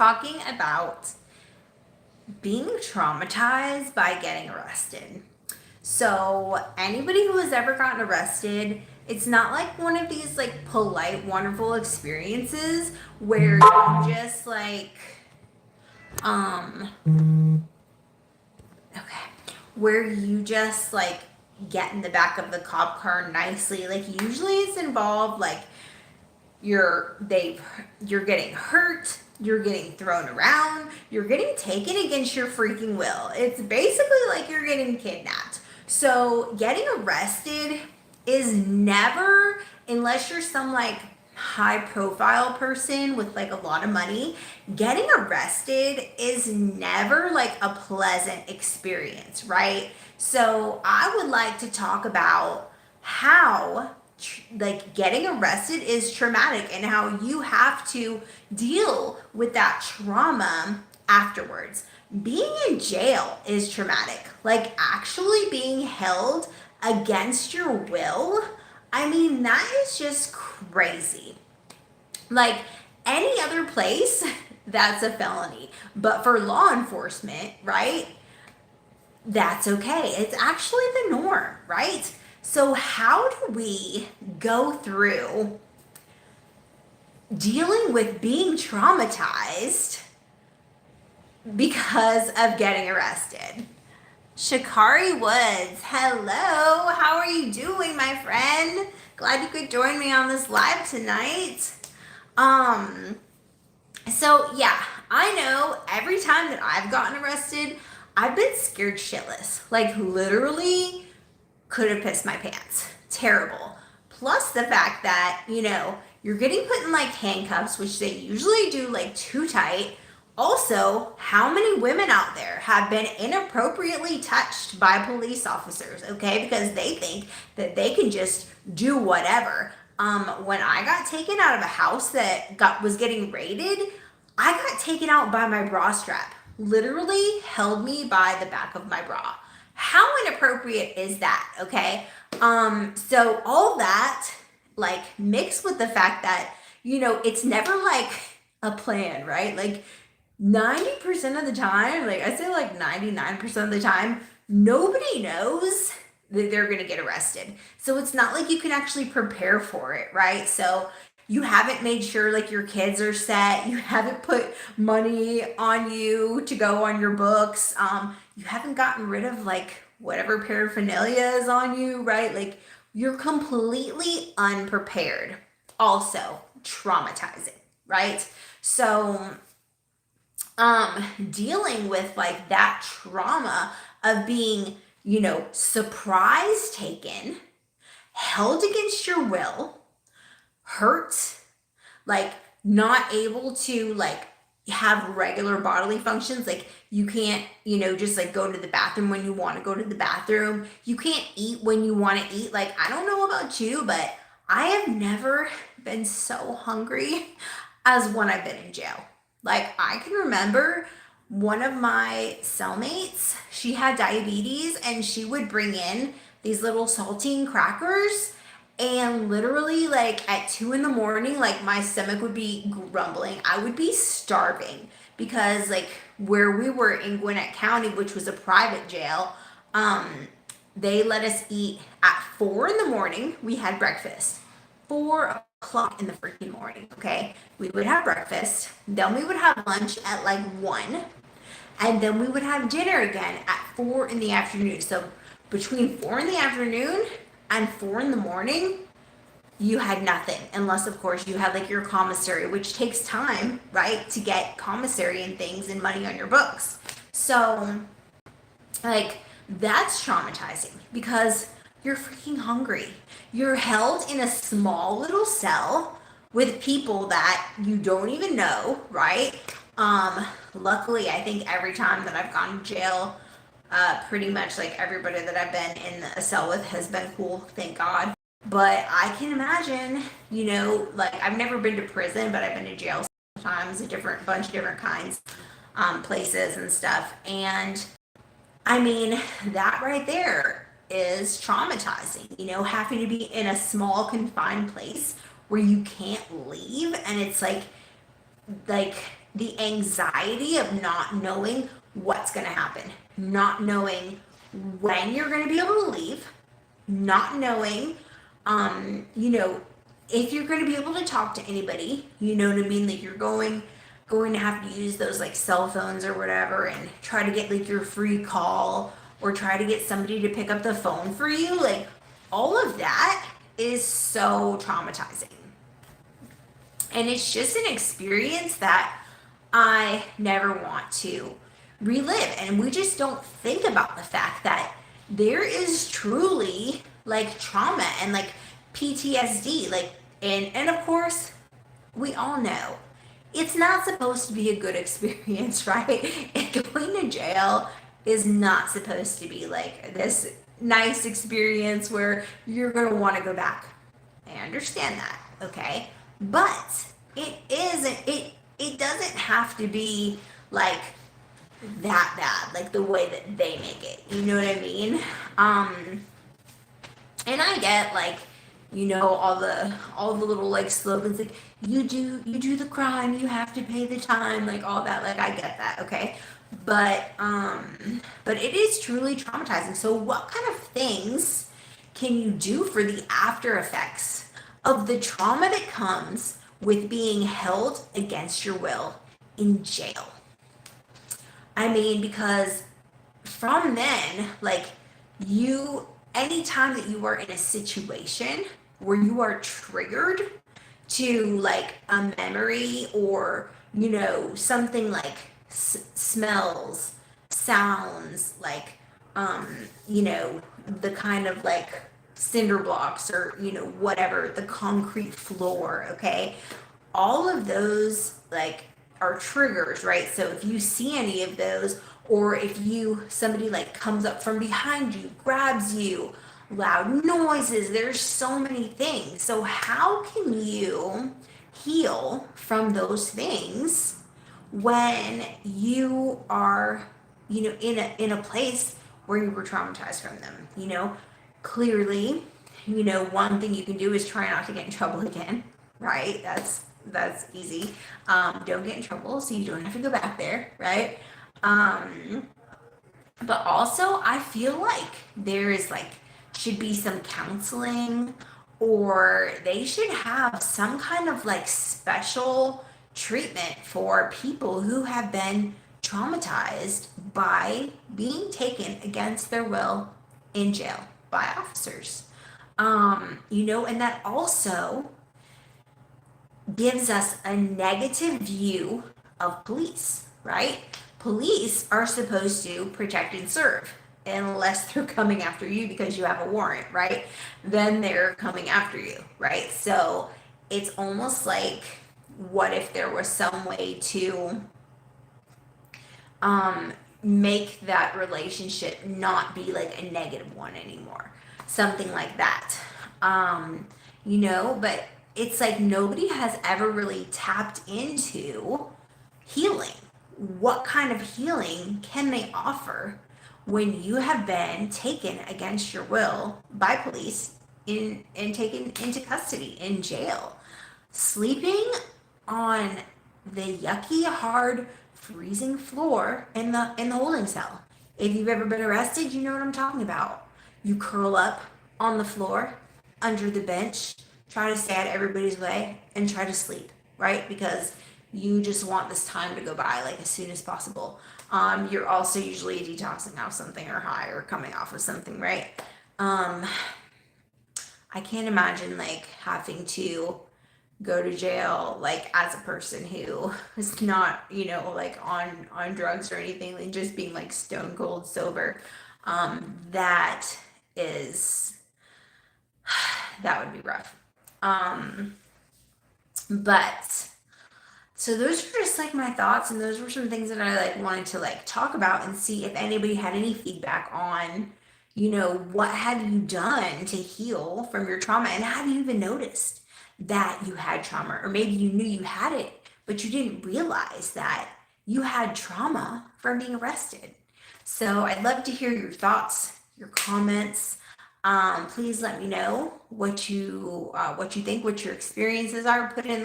talking about being traumatized by getting arrested. So, anybody who has ever gotten arrested, it's not like one of these like polite, wonderful experiences where you just like, um, okay, where you just like get in the back of the cop car nicely. Like, usually it's involved like you're getting hurt, you're getting thrown around, you're getting taken against your freaking will. It's basically like you're getting kidnapped. So getting arrested is never, unless you're some like high profile person with like a lot of money, getting arrested is never like a pleasant experience, right? So I would like to talk about how like getting arrested is traumatic and how you have to deal with that trauma afterwards. Being in jail is traumatic. Like actually being held against your will. I mean, that is just crazy. Like any other place, that's a felony. But for law enforcement, right? That's okay. It's actually the norm, right? So, how do we go through dealing with being traumatized because of getting arrested? Shakari Woods, hello. How are you doing, my friend? Glad you could join me on this live tonight. So yeah, I know every time that I've gotten arrested, I've been scared shitless. Like literally could have pissed my pants. Terrible. Plus the fact that, you're getting put in like handcuffs, which they usually do like too tight. Also, how many women out there have been inappropriately touched by police officers, okay? Because they think that they can just do whatever. When I got taken out of a house that was getting raided, I got taken out by my bra strap. Literally held me by the back of my bra. How inappropriate is that, okay? So all that, like, mixed with the fact that, it's never like a plan, right? Like, 90% of the time, like, I say like 99% of the time, nobody knows that they're gonna get arrested. So it's not like you can actually prepare for it, right? So you haven't made sure like your kids are set, you haven't put money on you to go on your books, you haven't gotten rid of like whatever paraphernalia is on you, right? Like you're completely unprepared. Also traumatizing, right? So dealing with like that trauma of being, surprise taken, held against your will, hurt, like not able to like have regular bodily functions. Like you can't, just like go to the bathroom when you want to go to the bathroom. You can't eat when you want to eat. Like I don't know about you, but I have never been so hungry as when I've been in jail. Like I can remember one of my cellmates, she had diabetes and she would bring in these little saltine crackers, and literally like at 2 in the morning, like my stomach would be grumbling. I would be starving because like where we were in Gwinnett County, which was a private jail, they let us eat at 4 in the morning. We had breakfast. 4 o'clock in the freaking morning, okay? We would have breakfast, then we would have lunch at like 1, and then we would have dinner again at 4 in the afternoon. So between 4 in the afternoon and 4 in the morning, you had nothing, unless of course you had like your commissary, which takes time, right, to get commissary and things and money on your books. So like that's traumatizing because you're freaking hungry. You're held in a small little cell with people that you don't even know, right? Luckily, I think every time that I've gone to jail, pretty much like everybody that I've been in a cell with has been cool, thank God. But I can imagine, like I've never been to prison, but I've been to jail sometimes, a different bunch of different kinds, places and stuff. And I mean, that right there is traumatizing, having to be in a small confined place where you can't leave, and it's like the anxiety of not knowing what's going to happen, not knowing when you're going to be able to leave, not knowing, you know, if you're going to be able to talk to anybody, you know what I mean? Like you're going to have to use those like cell phones or whatever and try to get like your free call or try to get somebody to pick up the phone for you. Like all of that is so traumatizing. And it's just an experience that I never want to relive. And we just don't think about the fact that there is truly like trauma and like PTSD. Like, and of course, we all know it's not supposed to be a good experience, right? And going to jail is not supposed to be like this nice experience where you're going to want to go back. I understand that, okay? But it isn't it doesn't have to be like that bad, like the way that they make it. You know what I mean? And I get like, you know, all the little like slogans like you do the crime, you have to pay the time, like all that. Like I get that, okay? But it is truly traumatizing. So what kind of things can you do for the after effects of the trauma that comes with being held against your will in jail? I mean, because from then, like you, anytime that you are in a situation where you are triggered to like a memory or, you know, something like smells, sounds, like, you know, the kind of like cinder blocks or, you know, whatever, the concrete floor, okay? All of those like are triggers, right? So if you see any of those, or if somebody like comes up from behind you, grabs you, loud noises, there's so many things. So how can you heal from those things when you are, you know, in a place where you were traumatized from them? You know, clearly, you know, one thing you can do is try not to get in trouble again, right? That's easy. Don't get in trouble so you don't have to go back there, right? um but also I feel like there is like should be some counseling, or they should have some kind of like special treatment for people who have been traumatized by being taken against their will in jail by officers. You know, and that also gives us a negative view of police, right? Police are supposed to protect and serve unless they're coming after you because you have a warrant, right? Then they're coming after you, right? So it's almost like, what if there was some way to make that relationship not be like a negative one anymore? Something like that. You know, but it's like nobody has ever really tapped into healing. What kind of healing can they offer when you have been taken against your will by police and taken into custody in jail? Sleeping on the yucky, hard, freezing floor in the holding cell. If you've ever been arrested, you know what I'm talking about. You curl up on the floor under the bench, try to stay out of everybody's way, and try to sleep, right? Because you just want this time to go by like as soon as possible. You're also usually detoxing off something or high or coming off of something, right? Um, I can't imagine like having to go to jail like as a person who is not, you know, like on drugs or anything, and just being like stone cold sober. That is that would be rough. um but so those are just like my thoughts, and those were some things that I like wanted to like talk about and see if anybody had any feedback on, you know, what have you done to heal from your trauma, and have you even noticed that you had trauma, or maybe you knew you had it but you didn't realize that you had trauma from being arrested. So I'd love to hear your thoughts, your comments. Please let me know what you think, what your experiences are. Put in